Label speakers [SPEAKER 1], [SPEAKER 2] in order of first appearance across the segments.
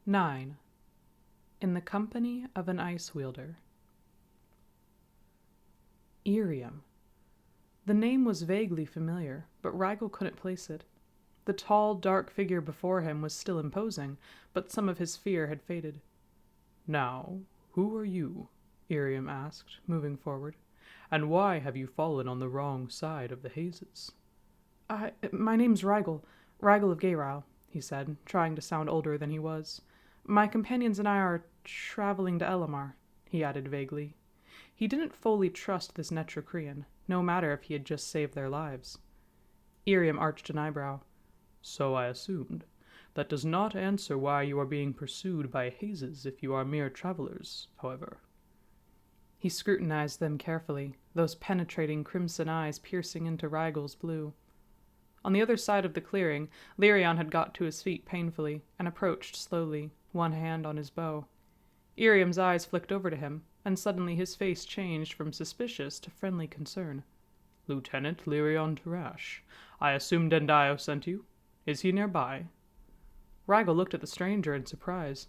[SPEAKER 1] 9. In the company of an ice wielder. Irium. The name was vaguely familiar, but Rigel couldn't place it. The tall, dark figure before him was still imposing, but some of his fear had faded. "Now, who are you?" Irium asked, moving forward. "And why have you fallen on the wrong side of the hazes?"
[SPEAKER 2] My name's Rigel of Gayrile," he said, trying to sound older than he was. "My companions and I are traveling to Elamar," he added vaguely. He didn't fully trust this Netrocrean, no matter if he had just saved their lives.
[SPEAKER 1] Irium arched an eyebrow. "So I assumed. That does not answer why you are being pursued by hazes if you are mere travelers, however."
[SPEAKER 2] He scrutinized them carefully, those penetrating crimson eyes piercing into Rigel's blue.
[SPEAKER 1] On the other side of the clearing, Lyrion had got to his feet painfully and approached slowly, one hand on his bow. Irium's eyes flicked over to him, and suddenly his face changed from suspicious to friendly concern. "Lieutenant Lyrion Tarash, I assume Dendio sent you. Is he nearby?"
[SPEAKER 2] Rigel looked at the stranger in surprise.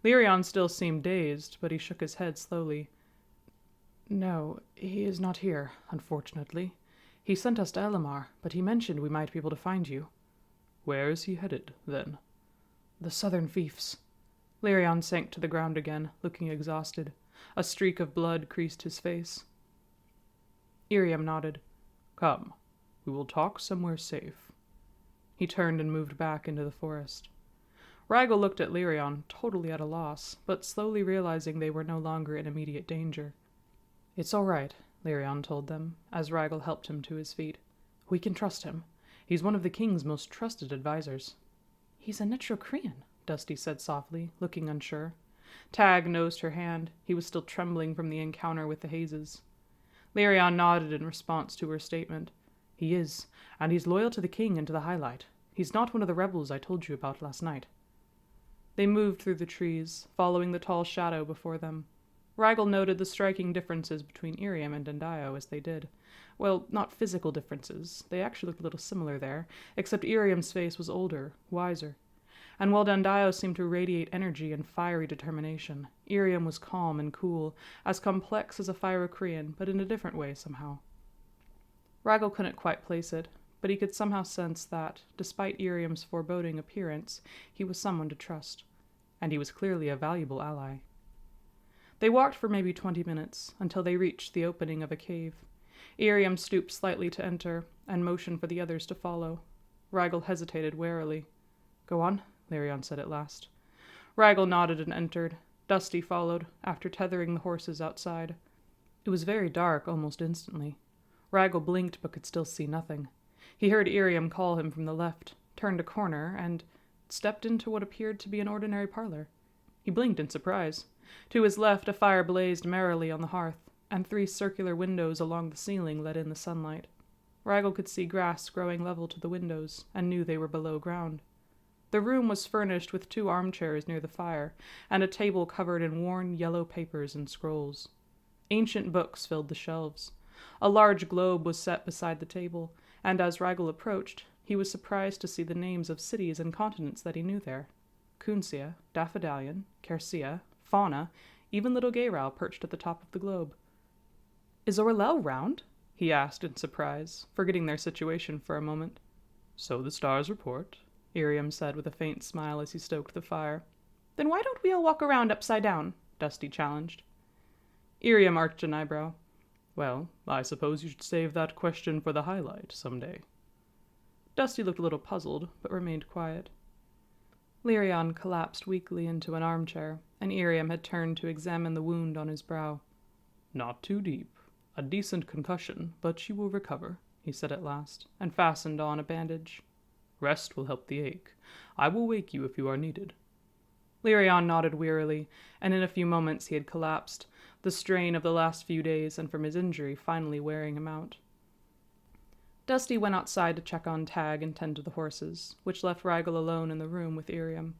[SPEAKER 2] Lyrion still seemed dazed, but he shook his head slowly. "No, he is not here, unfortunately. He sent us to Elamar, but he mentioned we might be able to find you."
[SPEAKER 1] "Where is he headed, then?"
[SPEAKER 2] "The southern fiefs." Lyrion sank to the ground again, looking exhausted. A streak of blood creased his face.
[SPEAKER 1] Irium nodded. "Come, we will talk somewhere safe." He turned and moved back into the forest. Rigel looked at Lyrion, totally at a loss, but slowly realizing they were no longer in immediate danger.
[SPEAKER 2] "It's all right," Lyrion told them, as Rigel helped him to his feet. "We can trust him. He's one of the king's most trusted advisors." "He's a Netrocrean," Dusty said softly, looking unsure. Tag nosed her hand. He was still trembling from the encounter with the hazes.
[SPEAKER 1] Lyrion nodded in response to her statement.
[SPEAKER 2] "He is, and he's loyal to the king and to the Highlight. He's not one of the rebels I told you about last night."
[SPEAKER 1] They moved through the trees, following the tall shadow before them. Rigel noted the striking differences between Irium and Dendio as they did. Well, not physical differences. They actually looked a little similar there, except Irium's face was older, wiser. And while Dendio seemed to radiate energy and fiery determination, Irium was calm and cool, as complex as a Phyrocrian, but in a different way somehow. Rigel couldn't quite place it, but he could somehow sense that, despite Irium's foreboding appearance, he was someone to trust. And he was clearly a valuable ally. They walked for maybe 20 minutes, until they reached the opening of a cave. Irium stooped slightly to enter, and motioned for the others to follow. Rigel hesitated warily. "Go on," Lyrion said at last. Rigel nodded and entered. Dusty followed, after tethering the horses outside. It was very dark almost instantly. Rigel blinked but could still see nothing. He heard Irium call him from the left, turned a corner, and stepped into what appeared to be an ordinary parlor. He blinked in surprise. To his left, a fire blazed merrily on the hearth, and 3 circular windows along the ceiling let in the sunlight. Rigel could see grass growing level to the windows, and knew they were below ground. The room was furnished with 2 armchairs near the fire, and a table covered in worn yellow papers and scrolls. Ancient books filled the shelves. A large globe was set beside the table, and as Rigel approached, he was surprised to see the names of cities and continents that he knew there. Kunsia, Daffodilion, Kersia, Fauna, even little Gayrile perched at the top of the globe. "Is Orlell round?" he asked in surprise, forgetting their situation for a moment. "So the stars report," Irium said with a faint smile as he stoked the fire.
[SPEAKER 2] "Then why don't we all walk around upside down?" Dusty challenged.
[SPEAKER 1] Irium arched an eyebrow. "Well, I suppose you should save that question for the Highlight someday." Dusty looked a little puzzled, but remained quiet. Lyrion collapsed weakly into an armchair, and Irium had turned to examine the wound on his brow. "Not too deep. A decent concussion, but you will recover," he said at last, and fastened on a bandage. "Rest will help the ache. I will wake you if you are needed." Lyrion nodded wearily, and in a few moments he had collapsed, the strain of the last few days and from his injury finally wearing him out. Dusty went outside to check on Tag and tend to the horses, which left Rigel alone in the room with Irium.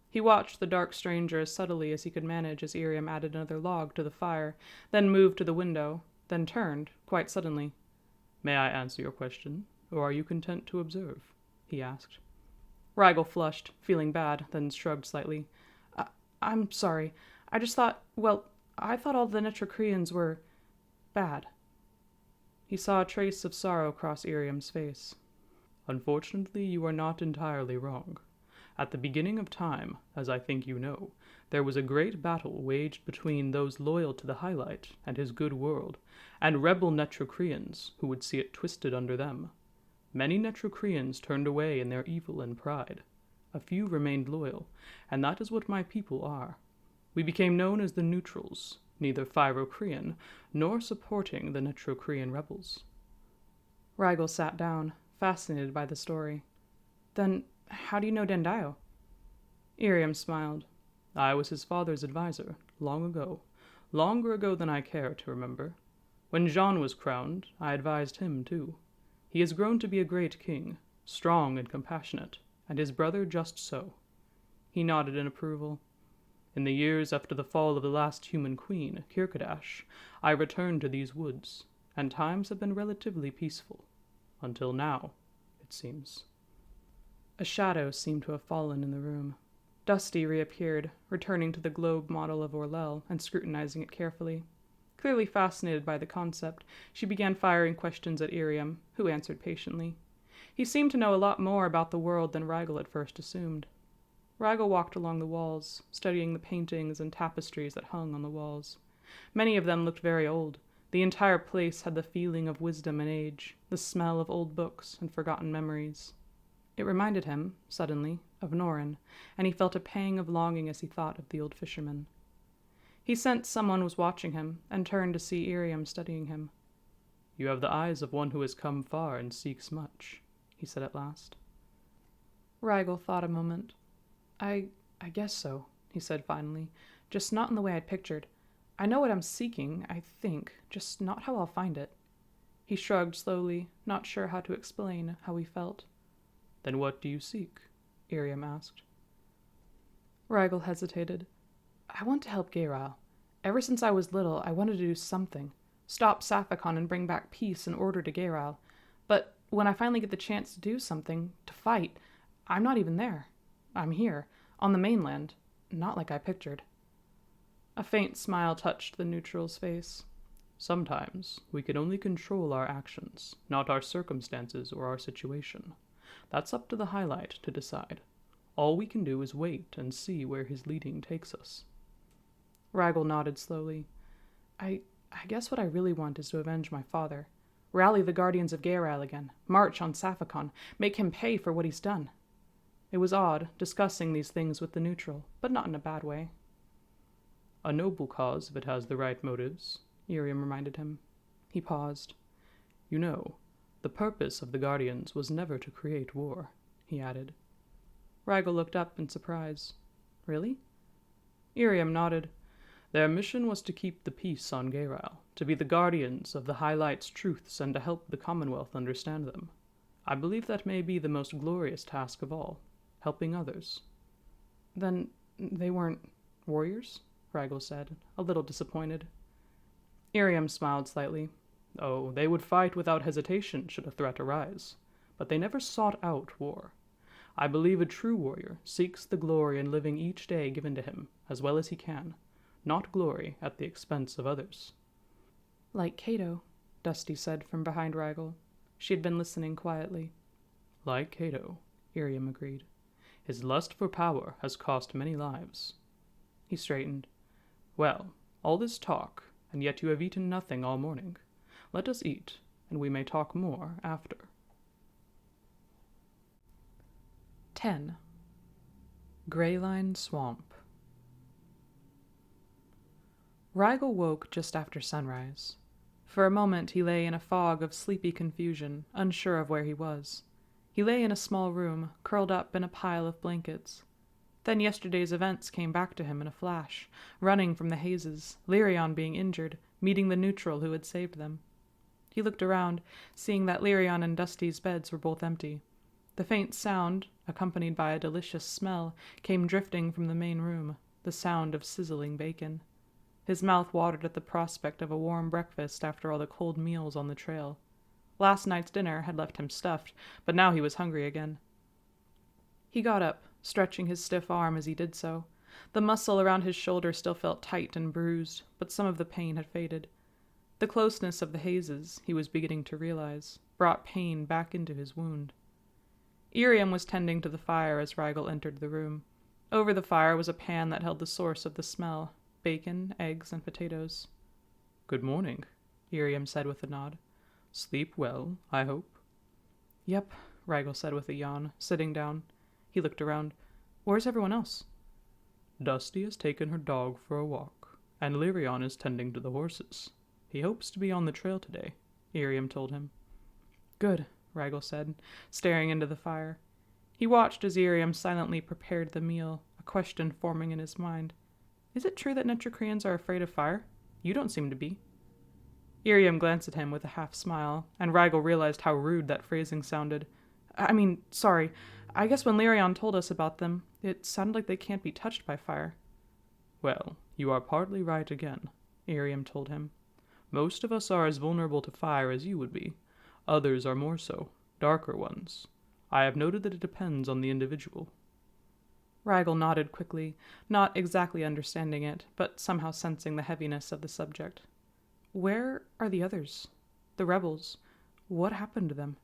[SPEAKER 1] He watched the dark stranger as subtly as he could manage as Irium added another log to the fire, then moved to the window, then turned, quite suddenly. "May I answer your question, or are you content to observe?" he asked. Rigel flushed, feeling bad, then shrugged slightly. I'm sorry. I just thought, well, I thought all the Netrocreans were bad. He saw a trace of sorrow cross Iriam's face.
[SPEAKER 2] Unfortunately, you are not entirely wrong. At the beginning of time, as I think you know, there was a great battle waged between those loyal to the Highlight and his good world, and rebel Netrocreans who would see it twisted under them. Many Netrocreans turned away in their evil and pride. A few remained loyal, and that is what my people are. We became known as the Neutrals, neither Phyrocrean nor supporting the Netrocrean rebels.
[SPEAKER 1] Rigel sat down, fascinated by the story. Then, how do you know Dendaio?
[SPEAKER 2] Iriam smiled. I was his father's advisor, long ago. Longer ago than I care to remember. When Jean was crowned, I advised him too. He has grown to be a great king, strong and compassionate, and his brother just so. He nodded in approval. In the years after the fall of the last human queen, Kirkadash, I returned to these woods, and times have been relatively peaceful. Until now, it seems.
[SPEAKER 1] A shadow seemed to have fallen in the room. Dusty reappeared, returning to the globe model of Orlell and scrutinizing it carefully. Clearly fascinated by the concept, she began firing questions at Iriam, who answered patiently. He seemed to know a lot more about the world than Rigel at first assumed. Rigel walked along the walls, studying the paintings and tapestries that hung on the walls. Many of them looked very old. The entire place had the feeling of wisdom and age, the smell of old books and forgotten memories. It reminded him, suddenly, of Norin, and he felt a pang of longing as he thought of the old fisherman. He sensed someone was watching him, and turned to see Iriam studying him.
[SPEAKER 2] You have the eyes of one who has come far and seeks much, he said at last.
[SPEAKER 1] Rigel thought a moment. I guess so, he said finally, just not in the way I'd pictured. I know what I'm seeking, I think, just not how I'll find it. He shrugged slowly, not sure how to explain how he felt.
[SPEAKER 2] Then what do you seek? Iriam asked.
[SPEAKER 1] Rigel hesitated. I want to help Gayrile. Ever since I was little, I wanted to do something. Stop Saphicon and bring back peace and order to Gayrile. But when I finally get the chance to do something, to fight, I'm not even there. I'm here, on the mainland, not like I pictured. A faint smile touched the neutral's face.
[SPEAKER 2] Sometimes we can only control our actions, not our circumstances or our situation. That's up to the Highlight to decide. All we can do is wait and see where his leading takes us.
[SPEAKER 1] Rigel nodded slowly. I guess what I really want is to avenge my father. Rally the Guardians of Gayrile again. March on Saphicon. Make him pay for what he's done. It was odd, discussing these things with the neutral, but not in a bad way.
[SPEAKER 2] A noble cause if it has the right motives, Iriam reminded him. He paused. You know, the purpose of the Guardians was never to create war, he added.
[SPEAKER 1] Rigel looked up in surprise. Really?
[SPEAKER 2] Iriam nodded. Their mission was to keep the peace on Gayrile, to be the guardians of the Highlight's truths and to help the Commonwealth understand them. I believe that may be the most glorious task of all, helping others.
[SPEAKER 1] Then they weren't warriors? Rigel said, a little disappointed.
[SPEAKER 2] Iriam smiled slightly. Oh, they would fight without hesitation should a threat arise, but they never sought out war. I believe a true warrior seeks the glory in living each day given to him, as well as he can, not glory at the expense of others.
[SPEAKER 1] Like Cato, Dusty said from behind Rigel. She had been listening quietly.
[SPEAKER 2] Like Cato, Iriam agreed. His lust for power has cost many lives. He straightened. Well, all this talk, and yet you have eaten nothing all morning. Let us eat, and we may talk more after.
[SPEAKER 1] 10. Greyline Swamp. Rigel woke just after sunrise. For a moment he lay in a fog of sleepy confusion, unsure of where he was. He lay in a small room, curled up in a pile of blankets. Then yesterday's events came back to him in a flash, running from the hazes, Lyrion being injured, meeting the neutral who had saved them. He looked around, seeing that Lyrion and Dusty's beds were both empty. The faint sound, accompanied by a delicious smell, came drifting from the main room, the sound of sizzling bacon. His mouth watered at the prospect of a warm breakfast after all the cold meals on the trail. Last night's dinner had left him stuffed, but now he was hungry again. He got up, stretching his stiff arm as he did so. The muscle around his shoulder still felt tight and bruised, but some of the pain had faded. The closeness of the hazes, he was beginning to realize, brought pain back into his wound. Iriam was tending to the fire as Rigel entered the room. Over the fire was a pan that held the source of the smell: bacon, eggs, and potatoes.
[SPEAKER 2] "Good morning," Iriam said with a nod. "Sleep well, I hope?"
[SPEAKER 1] "Yep," Rigel said with a yawn, sitting down. He looked around. "Where's everyone else?"
[SPEAKER 2] "Dusty has taken her dog for a walk, and Lyrion is tending to the horses. He hopes to be on the trail today," Iriam told him.
[SPEAKER 1] "Good," Rigel said, staring into the fire. He watched as Iriam silently prepared the meal, a question forming in his mind. "Is it true that Netrocreans are afraid of fire? You don't seem to be." Iriam glanced at him with a half-smile, and Rigel realized how rude that phrasing sounded. Sorry. I guess when Lyrion told us about them, it sounded like they can't be touched by fire."
[SPEAKER 2] "Well, you are partly right again," Iriam told him. "Most of us are as vulnerable to fire as you would be. Others are more so, darker ones. I have noted that it depends on the individual."
[SPEAKER 1] Rigel nodded quickly, not exactly understanding it, but somehow sensing the heaviness of the subject. "Where are the others? The rebels? What happened to them?"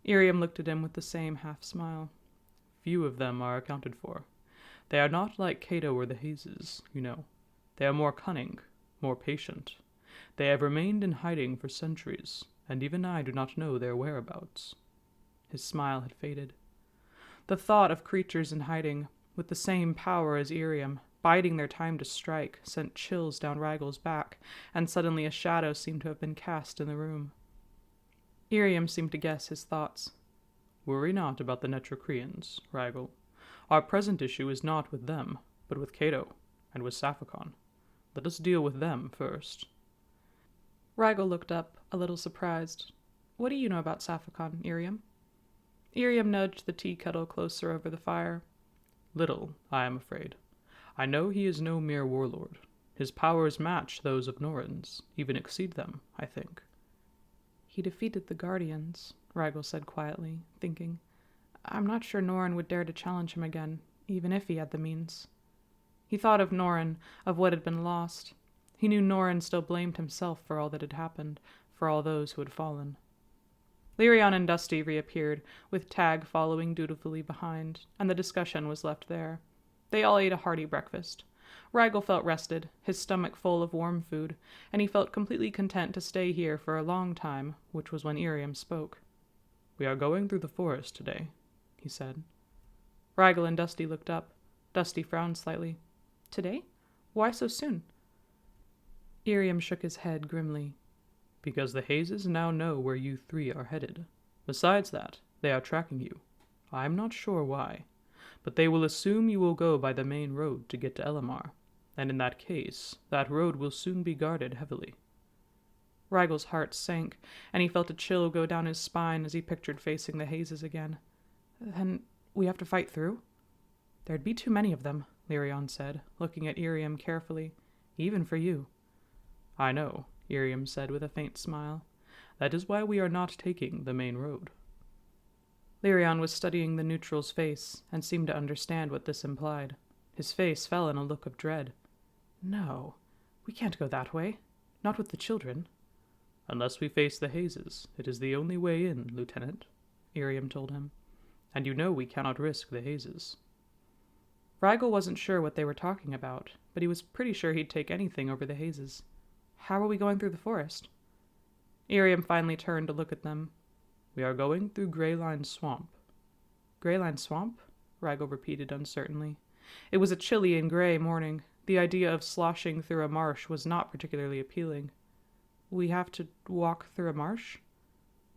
[SPEAKER 1] Iriam looked at him with the same half-smile.
[SPEAKER 2] "Few of them are accounted for. They are not like Cato or the Hazes, you know. They are more cunning, more patient. They have remained in hiding for centuries, and even I do not know their whereabouts."
[SPEAKER 1] His smile had faded. The thought of creatures in hiding, with the same power as Iriam, biding their time to strike, sent chills down Rigel's back, and suddenly a shadow seemed to have been cast in the room. Iriam seemed to guess his thoughts.
[SPEAKER 2] "Worry not about the Netrocreans, Rigel. Our present issue is not with them, but with Cato, and with Saphicon. Let us deal with them first."
[SPEAKER 1] Rigel looked up, a little surprised. "What do you know about Saphicon, Iriam?" Iriam nudged the tea kettle closer over the fire.
[SPEAKER 2] "Little, I am afraid. I know he is no mere warlord. His powers match those of Norins, even exceed them, I think."
[SPEAKER 1] "He defeated the Guardians," Rigel said quietly, thinking. "I'm not sure Norin would dare to challenge him again, even if he had the means." He thought of Norin, of what had been lost. He knew Norin still blamed himself for all that had happened, for all those who had fallen. Lyrion and Dusty reappeared, with Tag following dutifully behind, and the discussion was left there. They all ate a hearty breakfast. Rigel felt rested, his stomach full of warm food, and he felt completely content to stay here for a long time, which was when Iriam spoke.
[SPEAKER 2] "We are going through the forest today," he said.
[SPEAKER 1] Rigel and Dusty looked up. Dusty frowned slightly. "Today? Why so soon?" Iriam shook his head grimly.
[SPEAKER 2] "Because the Hazes now know where you three are headed. Besides that, they are tracking you. I am not sure why, but they will assume you will go by the main road to get to Elamar, and in that case, that road will soon be guarded heavily."
[SPEAKER 1] Rigel's heart sank, and he felt a chill go down his spine as he pictured facing the Hazes again. "Then we have to fight through?" "There'd be too many of them," Lyrion said, looking at Iriam carefully. "Even for you."
[SPEAKER 2] "I know," Iriam said with a faint smile. "That is why we are not taking the main road."
[SPEAKER 1] Lyrion was studying the neutral's face and seemed to understand what this implied. His face fell in a look of dread. "No, we can't go that way. Not with the children."
[SPEAKER 2] "Unless we face the Hazes, it is the only way in, Lieutenant," Iriam told him. "And you know we cannot risk the Hazes."
[SPEAKER 1] Rigel wasn't sure what they were talking about, but he was pretty sure he'd take anything over the Hazes. "How are we going through the forest?" Iriam finally turned to look at them.
[SPEAKER 2] "We are going through Greyline Swamp."
[SPEAKER 1] "Greyline Swamp?" Rigel repeated uncertainly. It was a chilly and gray morning. The idea of sloshing through a marsh was not particularly appealing. "We have to walk through a marsh?"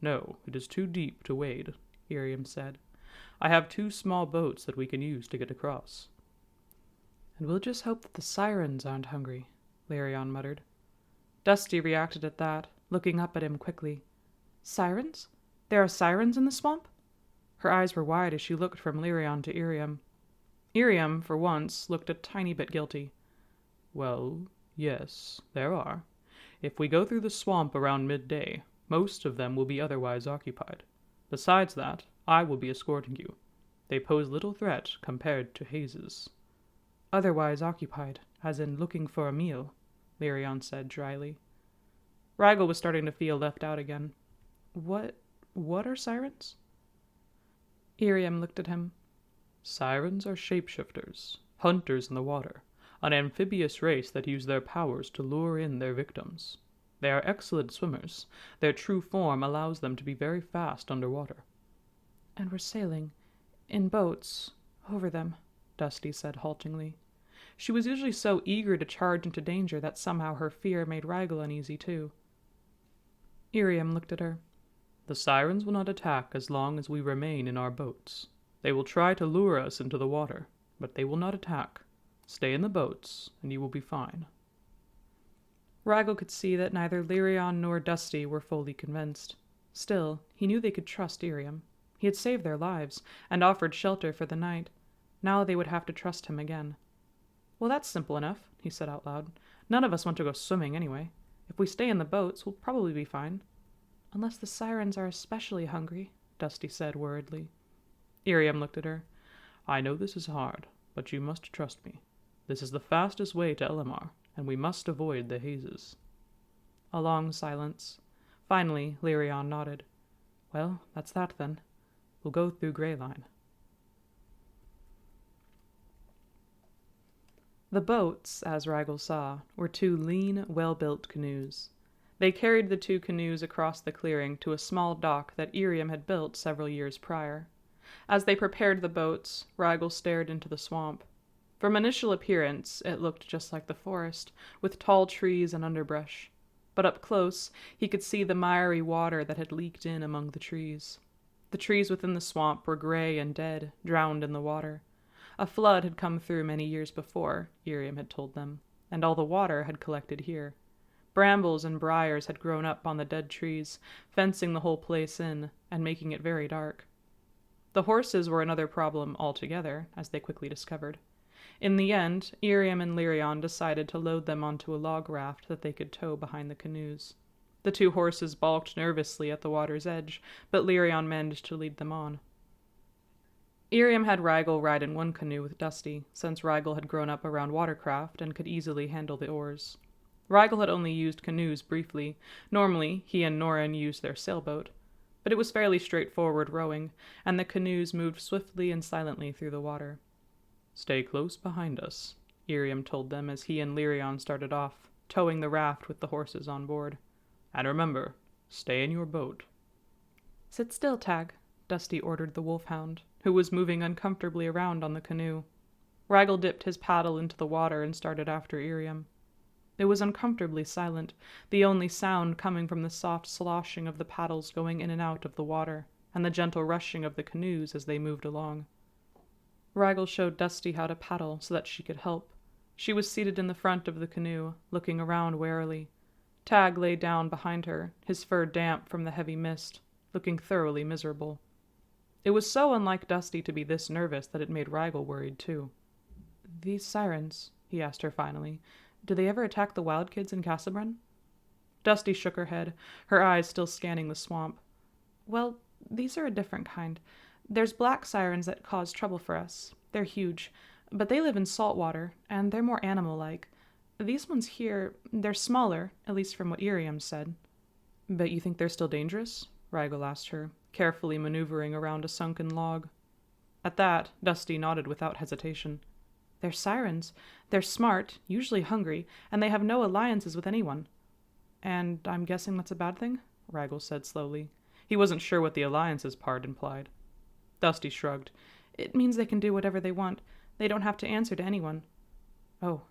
[SPEAKER 2] "No, it is too deep to wade," Iriam said. "I have 2 small boats that we can use to get across."
[SPEAKER 1] "And we'll just hope that the sirens aren't hungry," Lyrion muttered. Dusty reacted at that, looking up at him quickly. "Sirens? There are sirens in the swamp?" Her eyes were wide as she looked from Lyrion to Iriam. Iriam, for once, looked a tiny bit guilty.
[SPEAKER 2] "Well, yes, there are. If we go through the swamp around midday, most of them will be otherwise occupied. Besides that, I will be escorting you. They pose little threat compared to Hazes." otherwise occupied, as in looking for a meal," Lyrion said dryly.
[SPEAKER 1] Rygel was starting to feel left out again.
[SPEAKER 2] What are sirens?"
[SPEAKER 1] Iriam looked at him.
[SPEAKER 3] Sirens are shapeshifters, hunters in the water, an amphibious race that use their powers to lure in their victims. They are excellent swimmers. Their true form allows them to be very fast underwater.
[SPEAKER 2] "And we're sailing, in boats, over them," Dusty said haltingly. She was usually so eager to charge into danger that somehow her fear made Rygel uneasy too. Iriam looked at her.
[SPEAKER 3] The sirens will not attack as long as we remain in our boats. They will try to lure us into the water, but they will not attack. Stay in the boats, and you will be fine."
[SPEAKER 2] Rygel could see that neither Lyrion nor Dusty were fully convinced. Still, he knew they could trust Iriam. He had saved their lives, and offered shelter for the night. Now they would have to trust him again. "Well, that's simple enough," he said out loud. "None of us want to go swimming anyway. If we stay in the boats, we'll probably be fine." "Unless the sirens are especially hungry," Dusty said worriedly.
[SPEAKER 1] Iriam looked at her.
[SPEAKER 3] "I know this is hard, but you must trust me. This is the fastest way to Elamar, and we must avoid the hazes."
[SPEAKER 2] A long silence. Finally, Lyrion nodded. "Well, that's that then. We'll go through Greyline." The boats, as Rygel saw, were 2 lean, well-built canoes. They carried the 2 canoes across the clearing to a small dock that Iriam had built several years prior. As they prepared the boats, Rygel stared into the swamp. From initial appearance, it looked just like the forest, with tall trees and underbrush. But up close, he could see the miry water that had leaked in among the trees. The trees within the swamp were gray and dead, drowned in the water. A flood had come through many years before, Iriam had told them, and all the water had collected here. Brambles and briars had grown up on the dead trees, fencing the whole place in, and making it very dark. The horses were another problem altogether, as they quickly discovered. In the end, Iriam and Lyrion decided to load them onto a log raft that they could tow behind the canoes. The 2 horses balked nervously at the water's edge, but Lyrion managed to lead them on. Iriam had Rygel ride in one canoe with Dusty, since Rygel had grown up around watercraft and could easily handle the oars. Rygel had only used canoes briefly. Normally, he and Norin used their sailboat. But it was fairly straightforward rowing, and the canoes moved swiftly and silently through the water.
[SPEAKER 3] "Stay close behind us,"
[SPEAKER 1] Iriam told them as he and Lyrion started off, towing the raft with the horses on board.
[SPEAKER 3] "And remember, stay in your boat."
[SPEAKER 2] "Sit still, Tag," Dusty ordered the wolfhound, who was moving uncomfortably around on the canoe.
[SPEAKER 1] Rygel dipped his paddle into the water and started after Iriam.
[SPEAKER 2] It was uncomfortably silent, the only sound coming from the soft sloshing of the paddles going in and out of the water, and the gentle rushing of the canoes as they moved along. Rygel showed Dusty how to paddle so that she could help. She was seated in the front of the canoe, looking around warily. Tag lay down behind her, his fur damp from the heavy mist, looking thoroughly miserable. It was so unlike Dusty to be this nervous that it made Rygel worried too. "These sirens," he asked her finally, "do they ever attack the wild kids in Casabran?"
[SPEAKER 1] Dusty shook her head, her eyes still scanning the swamp.
[SPEAKER 2] "Well, these are a different kind. There's black sirens that cause trouble for us. They're huge, but they live in salt water, and they're more animal-like. These ones here, they're smaller, at least from what Iriam said."
[SPEAKER 1] "But you think they're still dangerous?" Rygel asked her, carefully maneuvering around a sunken log. At that, Dusty nodded without hesitation.
[SPEAKER 2] "They're sirens. They're smart, usually hungry, and they have no alliances with anyone."
[SPEAKER 1] "And I'm guessing that's a bad thing?" Rygel said slowly. He wasn't sure what the alliances part implied.
[SPEAKER 2] Dusty shrugged. "It means they can do whatever they want. They don't have to answer to anyone."
[SPEAKER 1] "Oh."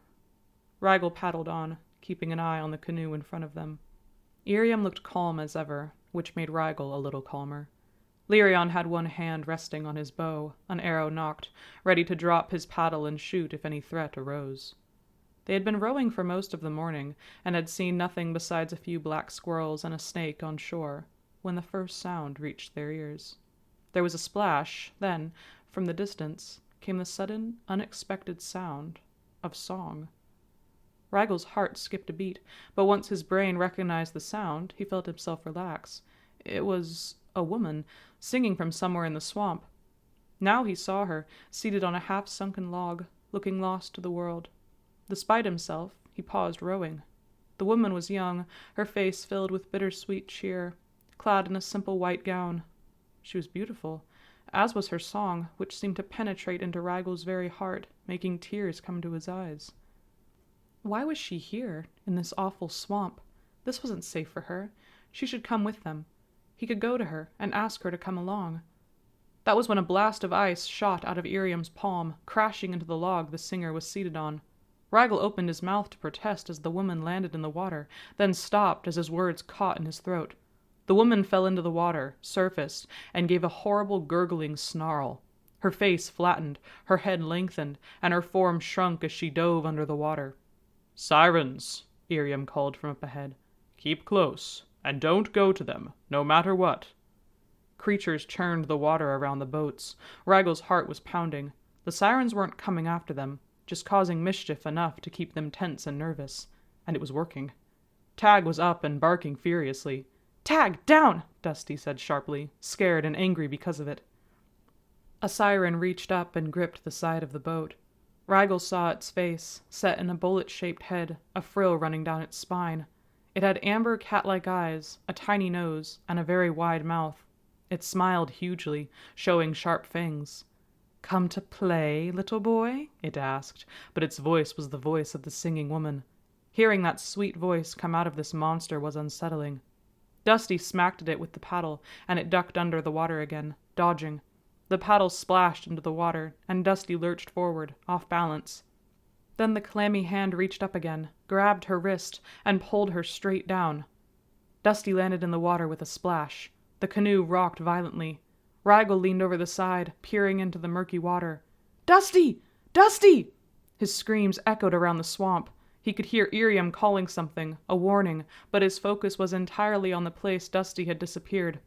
[SPEAKER 1] Rygel paddled on, keeping an eye on the canoe in front of them. Iriam looked calm as ever, which made Rygel a little calmer. Lyrion had one hand resting on his bow, an arrow nocked, ready to drop his paddle and shoot if any threat arose. They had been rowing for most of the morning, and had seen nothing besides a few black squirrels and a snake on shore, when the first sound reached their ears. There was a splash, then, from the distance, came the sudden, unexpected sound of song. Rygel's heart skipped a beat, but once his brain recognized the sound, he felt himself relax. It was a woman, singing from somewhere in the swamp. Now he saw her, seated on a half-sunken log, looking lost to the world. Despite himself, he paused rowing. The woman was young, her face filled with bittersweet cheer, clad in a simple white gown. She was beautiful, as was her song, which seemed to penetrate into Raggl's very heart, making tears come to his eyes. Why was she here, in this awful swamp? This wasn't safe for her. She should come with them. He could go to her and ask her to come along. That was when a blast of ice shot out of Iriam's palm, crashing into the log the singer was seated on. Raggle opened his mouth to protest as the woman landed in the water, then stopped as his words caught in his throat. The woman fell into the water, surfaced, and gave a horrible gurgling snarl. Her face flattened, her head lengthened, and her form shrunk as she dove under the water.
[SPEAKER 3] "Sirens," Iriam called from up ahead. "Keep close, and don't go to them, no matter what."
[SPEAKER 1] Creatures churned the water around the boats. Raggle's heart was pounding. The sirens weren't coming after them, just causing mischief enough to keep them tense and nervous. And it was working. Tag was up and barking furiously. "Tag, down!" Dusty said sharply, scared and angry because of it. A siren reached up and gripped the side of the boat. Raggle saw its face, set in a bullet-shaped head, a frill running down its spine. It had amber cat-like eyes, a tiny nose, and a very wide mouth. It smiled hugely, showing sharp fangs. "Come to play, little boy?" it asked, but its voice was the voice of the singing woman. Hearing that sweet voice come out of this monster was unsettling. Dusty smacked at it with the paddle, and it ducked under the water again, dodging. The paddle splashed into the water, and Dusty lurched forward, off balance. Then the clammy hand reached up again, grabbed her wrist, and pulled her straight down. Dusty landed in the water with a splash. The canoe rocked violently. Raggle leaned over the side, peering into the murky water. "Dusty! Dusty!" His screams echoed around the swamp. He could hear Iriam calling something, a warning, but his focus was entirely on the place Dusty had disappeared.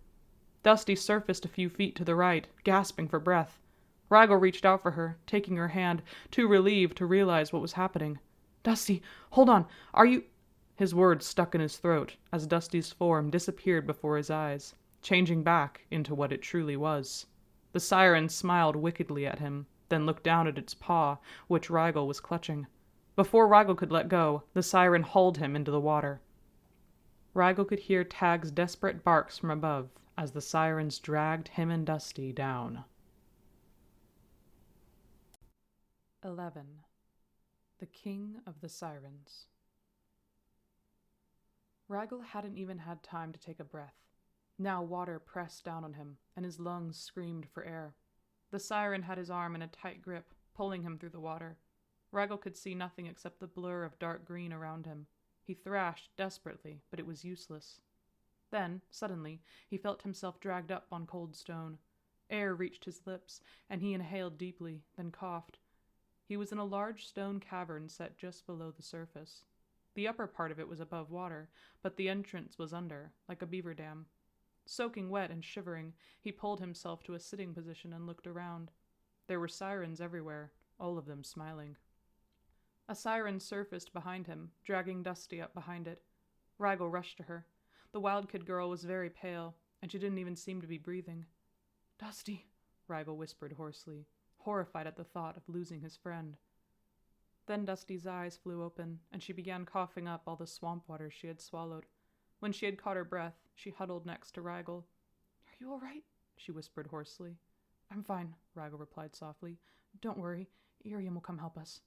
[SPEAKER 1] Dusty surfaced a few feet to the right, gasping for breath. Raggle reached out for her, taking her hand, too relieved to realize what was happening. "Dusty, hold on. Are you—" His words stuck in his throat as Dusty's form disappeared before his eyes, changing back into what it truly was. The siren smiled wickedly at him, then looked down at its paw, which Raggle was clutching. Before Raggle could let go, the siren hauled him into the water. Raggle could hear Tag's desperate barks from above as the sirens dragged him and Dusty down. 11. The King of the Sirens. Raggle hadn't even had time to take a breath. Now water pressed down on him, and his lungs screamed for air. The siren had his arm in a tight grip, pulling him through the water. Raggle could see nothing except the blur of dark green around him. He thrashed desperately, but it was useless. Then, suddenly, he felt himself dragged up on cold stone. Air reached his lips, and he inhaled deeply, then coughed. He was in a large stone cavern set just below the surface. The upper part of it was above water, but the entrance was under, like a beaver dam. Soaking wet and shivering, he pulled himself to a sitting position and looked around. There were sirens everywhere, all of them smiling. A siren surfaced behind him, dragging Dusty up behind it. Raggle rushed to her. The wild kid girl was very pale, and she didn't even seem to be breathing. "Dusty," Raggle whispered hoarsely, horrified at the thought of losing his friend. Then Dusty's eyes flew open, and she began coughing up all the swamp water she had swallowed. When she had caught her breath, she huddled next to Raggle. "Are you all right?" she whispered hoarsely. "I'm fine," Raggle replied softly. "Don't worry. Iriam will come help us."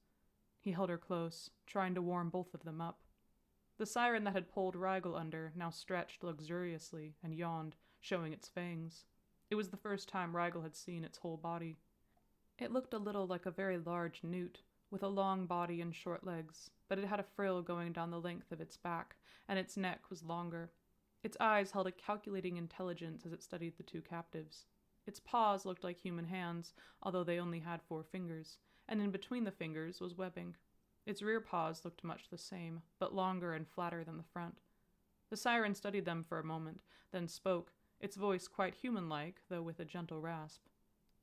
[SPEAKER 1] He held her close, trying to warm both of them up. The siren that had pulled Raggle under now stretched luxuriously and yawned, showing its fangs. It was the first time Raggle had seen its whole body. It looked a little like a very large newt, with a long body and short legs, but it had a frill going down the length of its back, and its neck was longer. Its eyes held a calculating intelligence as it studied the two captives. Its paws looked like human hands, although they only had 4 fingers, and in between the fingers was webbing. Its rear paws looked much the same, but longer and flatter than the front. The siren studied them for a moment, then spoke, its voice quite human-like, though with a gentle rasp.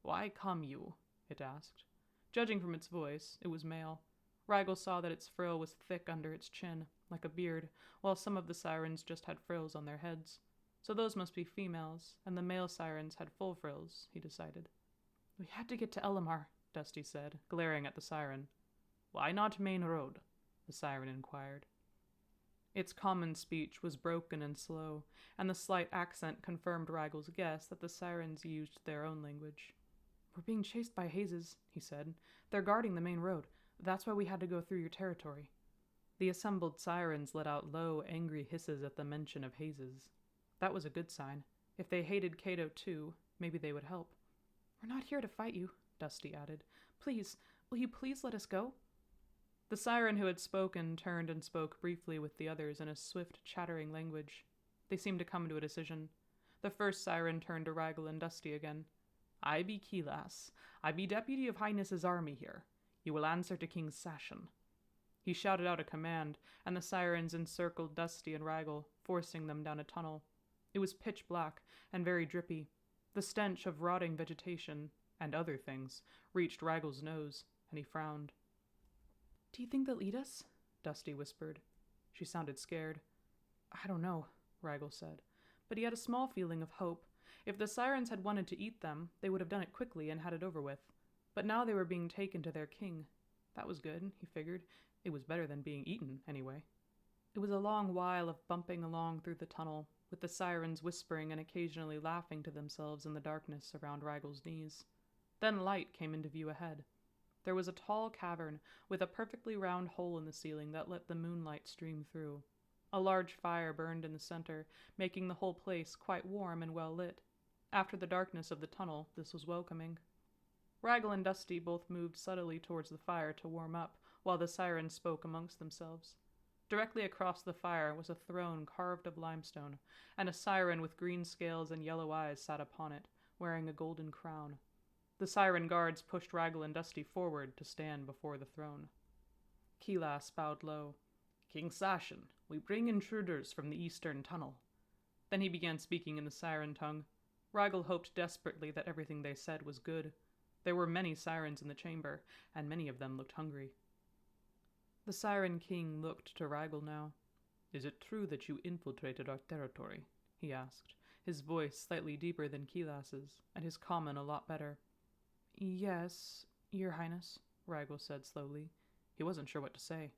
[SPEAKER 1] "Why come you?" it asked. Judging from its voice, it was male. Raggle saw that its frill was thick under its chin, like a beard, while some of the sirens just had frills on their heads. So those must be females, and the male sirens had full frills, he decided. "We had to get to Elamar,"
[SPEAKER 2] Dusty said, glaring at the siren. "Why not main road?" the siren inquired. Its common speech was broken and slow, and the slight accent confirmed Raggle's guess that the sirens used their own language. "We're being chased by hazes," he said. "They're guarding the main road. That's why we had to go through your territory." The assembled sirens let out low, angry hisses at the mention of hazes. That was a good sign. If they hated Cato too, maybe they would help. "We're not here to fight you," Dusty added. "Please, will you please let us go?" The siren who had spoken turned and spoke briefly with the others in a swift, chattering language. They seemed to come to a decision. The first siren turned to Raggle and Dusty again. "I be Keelas. I be deputy of Highness's army here. You will answer to King Sashen." He shouted out a command, and the sirens encircled Dusty and Raggle, forcing them down a tunnel. It was pitch black and very drippy. The stench of rotting vegetation, and other things, reached Raggle's nose, and he frowned. "Do you think they'll eat us?" Dusty whispered. She sounded scared. "I don't know," Raggle said, but he had a small feeling of hope. If the sirens had wanted to eat them, they would have done it quickly and had it over with. But now they were being taken to their king. That was good, he figured. It was better than being eaten, anyway. It was a long while of bumping along through the tunnel, with the sirens whispering and occasionally laughing to themselves in the darkness around Raggle's knees. Then light came into view ahead. There was a tall cavern with a perfectly round hole in the ceiling that let the moonlight stream through. A large fire burned in the center, making the whole place quite warm and well lit. After the darkness of the tunnel, this was welcoming. Raggle and Dusty both moved subtly towards the fire to warm up, while the sirens spoke amongst themselves. Directly across the fire was a throne carved of limestone, and a siren with green scales and yellow eyes sat upon it, wearing a golden crown. The siren guards pushed Raggle and Dusty forward to stand before the throne. Keelas bowed low. "King Sashen, we bring intruders from the eastern tunnel." Then he began speaking in the siren tongue. Raggle hoped desperately that everything they said was good. There were many sirens in the chamber, and many of them looked hungry. The siren king looked to Raggle now. "Is it true that you infiltrated our territory?" he asked, his voice slightly deeper than Keelas's, and his common a lot better. "Yes, Your Highness," Raggle said slowly. He wasn't sure what to say.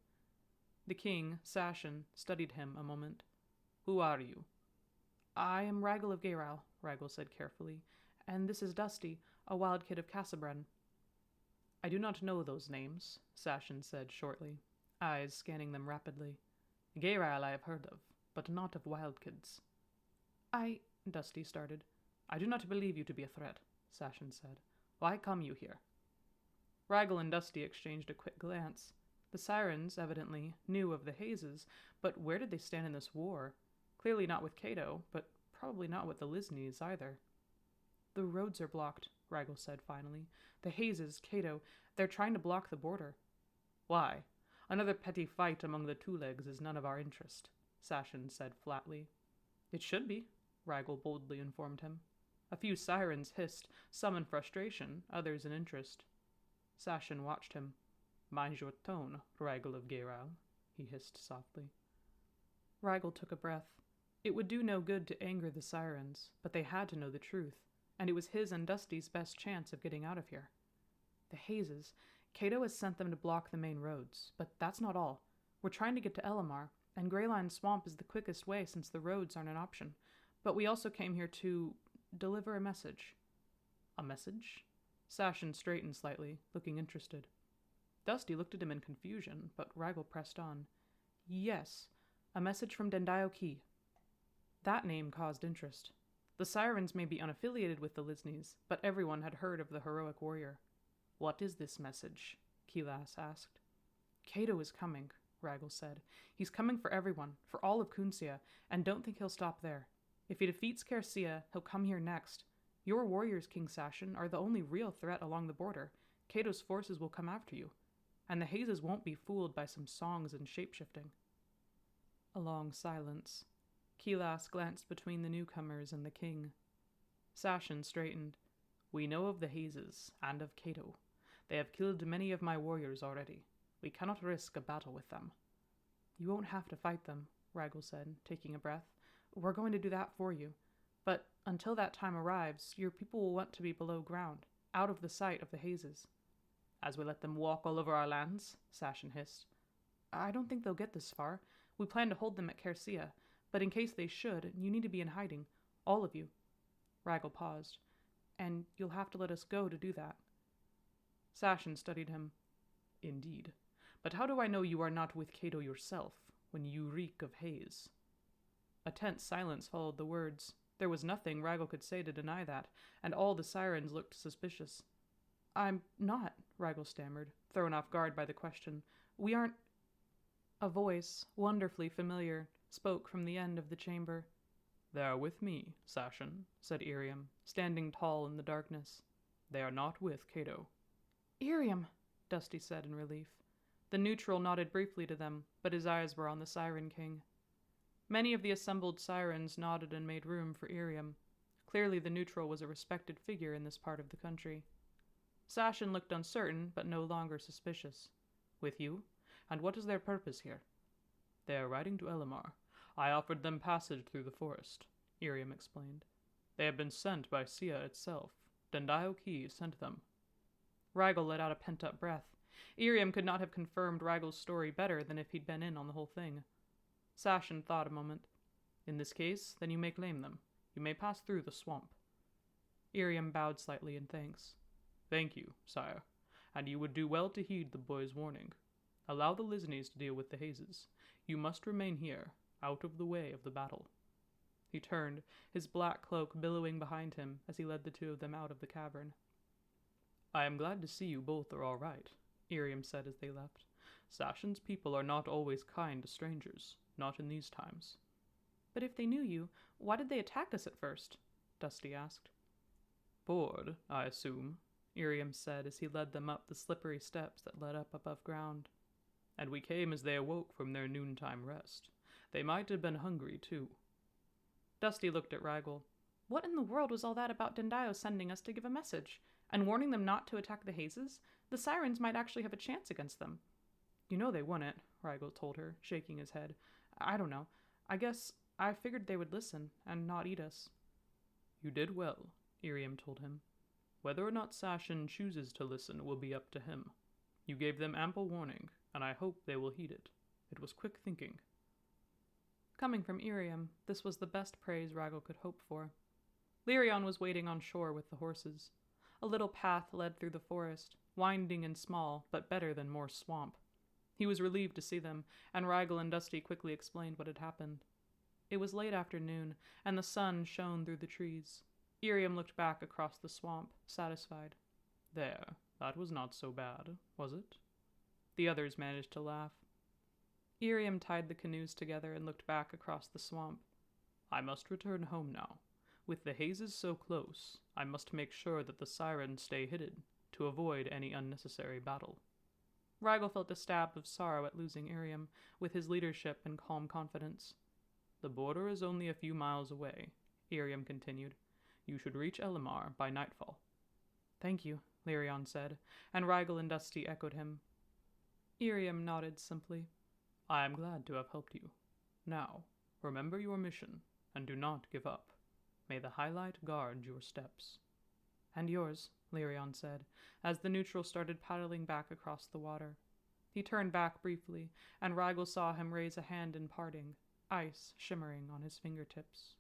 [SPEAKER 2] The king, Sashen, studied him a moment. "Who are you?" "I am Raggle of Gayrile," Raggle said carefully, "and this is Dusty, a wild kid of Casabren." "I do not know those names," Sashen said shortly, eyes scanning them rapidly. "Gayrile I have heard of, but not of wild kids." Dusty started. "I do not believe you to be a threat," Sashen said. "Why come you here?" Raggle and Dusty exchanged a quick glance. The sirens, evidently, knew of the hazes, but where did they stand in this war? Clearly not with Cato, but probably not with the Lisneys either. "The roads are blocked," Raggle said finally. "The hazes, Cato, they're trying to block the border." "Why? Another petty fight among the two-legs is none of our interest," Sashen said flatly. "It should be," Raggle boldly informed him. A few sirens hissed, some in frustration, others in interest. Sashen watched him. "Mind your tone, Raggle of Gayrile," he hissed softly. Raggle took a breath. It would do no good to anger the sirens, but they had to know the truth, and it was his and Dusty's best chance of getting out of here. "The hazes. Cato has sent them to block the main roads, but that's not all. We're trying to get to Elamar, and Greyline Swamp is the quickest way since the roads aren't an option. But we also came here to deliver a message." "A message?" Sashen straightened slightly, looking interested. Dusty looked at him in confusion, but Raggle pressed on. "Yes, a message from Dendayo Key." That name caused interest. The sirens may be unaffiliated with the Lisneys, but everyone had heard of the heroic warrior. "What is this message?" Keelas asked. "Cato is coming," Raggle said. "He's coming for everyone, for all of Kunsia, and don't think he'll stop there. If he defeats Kersia, he'll come here next. Your warriors, King Sashen, are the only real threat along the border. Cato's forces will come after you, and the hazes won't be fooled by some songs and shapeshifting." A long silence. Keelas glanced between the newcomers and the king. Sashen straightened. "We know of the hazes, and of Cato. They have killed many of my warriors already. We cannot risk a battle with them." "You won't have to fight them," Raggle said, taking a breath. "We're going to do that for you. But until that time arrives, your people will want to be below ground, out of the sight of the hazes."
[SPEAKER 1] As we let them walk all over our lands, Sashin hissed. I don't think they'll get this far. We plan to hold them at Kersia, but in case they should, you need to be in hiding. All of you. Ragel paused. And you'll have to let us go to do that. Sashin studied him. Indeed. But how do I know you are not with Cato yourself, when you reek of haze? A tense silence followed the words. There was nothing Ragel could say to deny that, and all the sirens looked suspicious. I'm not, Ragel stammered, thrown off guard by the question. We aren't... A voice, wonderfully familiar, spoke from the end of the chamber.
[SPEAKER 3] They are with me, Sashin, said Iriam, standing tall in the darkness. They are not with Cato.
[SPEAKER 1] Iriam, Dusty said in relief. The neutral nodded briefly to them, but his eyes were on the Siren King. Many of the assembled sirens nodded and made room for Iriam. Clearly the neutral was a respected figure in this part of the country. Sashin looked uncertain, but no longer suspicious. With you? And what is their purpose here?
[SPEAKER 3] They are riding to Elamar. I offered them passage through the forest, Iriam explained. They have been sent by Sia itself. Dendio Key sent them.
[SPEAKER 1] Ragel let out a pent-up breath. Iriam could not have confirmed Ragel's story better than if he'd been in on the whole thing. Sashin thought a moment. In this case, then you may claim them. You may pass through the swamp.
[SPEAKER 2] Iriam bowed slightly in thanks.
[SPEAKER 3] Thank you, sire, and you would do well to heed the boy's warning. Allow the Lisneys to deal with the hazes. You must remain here, out of the way of the battle.
[SPEAKER 2] He turned, his black cloak billowing behind him as he led the two of them out of the cavern.
[SPEAKER 3] I am glad to see you both are all right, Iriam said as they left. Sashin's people are not always kind to strangers, not in these times.
[SPEAKER 1] But if they knew you, why did they attack us at first? Dusty asked.
[SPEAKER 3] Bored, I assume, Iriam said as he led them up the slippery steps that led up above ground. And we came as they awoke from their noontime rest. They might have been hungry, too.
[SPEAKER 1] Dusty looked at Ragel. What in the world was all that about Dendio sending us to give a message, and warning them not to attack the hazes? The sirens might actually have a chance against them.
[SPEAKER 2] You know they wouldn't, Ragel told her, shaking his head. I don't know. I guess I figured they would listen, and not eat us.
[SPEAKER 3] You did well, Iriam told him. Whether or not Sashin chooses to listen will be up to him. You gave them ample warning, and I hope they will heed it. It was quick thinking.
[SPEAKER 2] Coming from Iriam, this was the best praise Ragel could hope for. Lirion was waiting on shore with the horses. A little path led through the forest, winding and small, but better than more swamp. He was relieved to see them, and Ragel and Dusty quickly explained what had happened. It was late afternoon, and the sun shone through the trees. Iriam looked back across the swamp, satisfied.
[SPEAKER 3] There, that was not so bad, was it?
[SPEAKER 2] The others managed to laugh. Iriam tied the canoes together and looked back across the swamp.
[SPEAKER 3] I must return home now. With the hazes so close, I must make sure that the sirens stay hidden, to avoid any unnecessary battle.
[SPEAKER 2] Ragel felt a stab of sorrow at losing Iriam, with his leadership and calm confidence.
[SPEAKER 3] The border is only a few miles away, Iriam continued. You should reach Elamar by nightfall.
[SPEAKER 2] Thank you, Lirion said, and Ragel and Dusty echoed him. Iriam nodded simply.
[SPEAKER 3] I am glad to have helped you. Now, remember your mission, and do not give up. May the highlight guard your steps.
[SPEAKER 2] And yours, Lirion said, as the neutral started paddling back across the water. He turned back briefly, and Ragel saw him raise a hand in parting, ice shimmering on his fingertips.